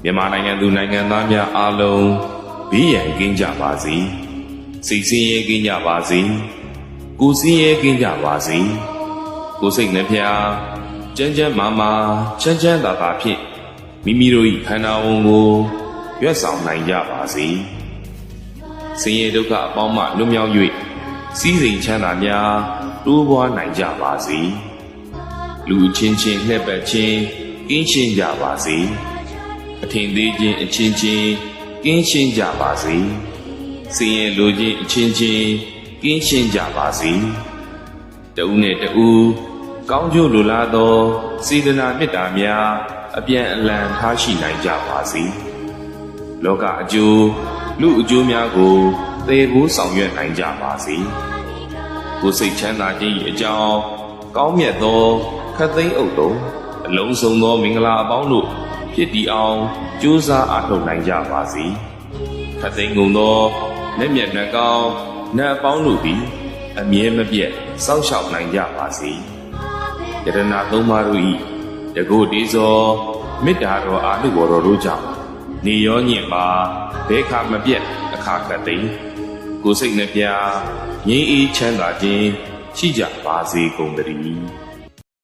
မြန်မာနိုင်ငံသူနိုင်ငံသားများအားလုံးဘေးရန်ကင်းကြပါစေစိတ်ဆင်းရဲကင်းကြပါစေကိုယ်ဆင်းရဲကင်းကြပါစေကိုယ်စိတ်နှဖျားကျန်းကျန်းမာမာချမ်းချမ်းသာသာဖြင့်မိမိတို့၏ခန္ဓာဝန်ကိုရွတ်ဆောင်နိုင်ကြပါစေဆင်းရဲဒုက္ခအပေါင်းမှလွတ်မြောက်၍စည်းစိမ်ချမ်းသာများတိုးပွားနိုင်ကြပါစေလူချင်းချင်းလှည့်ပတ်ခြင်းကင်းရှင်းကြပါစေအထင်သေးခြင်းအချင်းချင်းကင်းရှင်းကြပါစေဆင်းရဲလိုခြင်းအချင်းချင်းကင်းရှင်းကြပါစေတဦးနဲ့တဦးကောင်းကျိုးလိုလားသောစေတနာမေတ္တာများအပြန်အလှန်ထားရှိနိုင်ကြပါစေလောကအကျိုးလူအကျိုးများကိုသေကိုဆောင်ရွက်နိုင်ကြပါစေကိုယ်စိတ်ချမ်းသာခြင်း၏အကြောင်းကောင်းမြတ်သောခတ်သိမ်းဥတုံအလုံးစုံသောမင်္ဂလာအပေါင်းတို့ဖြစ်တည်အောင်ကြိုးစားအားထုတ်နိုင်ကြပါစေခတ်သိမ်းကုန်သောလက်မြတ်နှကောင်းနတ်အပေါင်းတို့သည်အမြဲမပြတ်စောင့်ရှောက်နိုင်ကြပါစေယတနာသုံးပါးတို့၏တကုတ်တေဇောမေတ္တာတော်အာနုဘော်တော်တို့ကြောင့်နေရောညင်ပါဘဲခါမပြတ်အခါခတ်သိမ်းကိုယ်စိတ်နှပြငြိမ်းအေးချမ်းသာခြင်းရှိကြပါစေကုန်သတည်း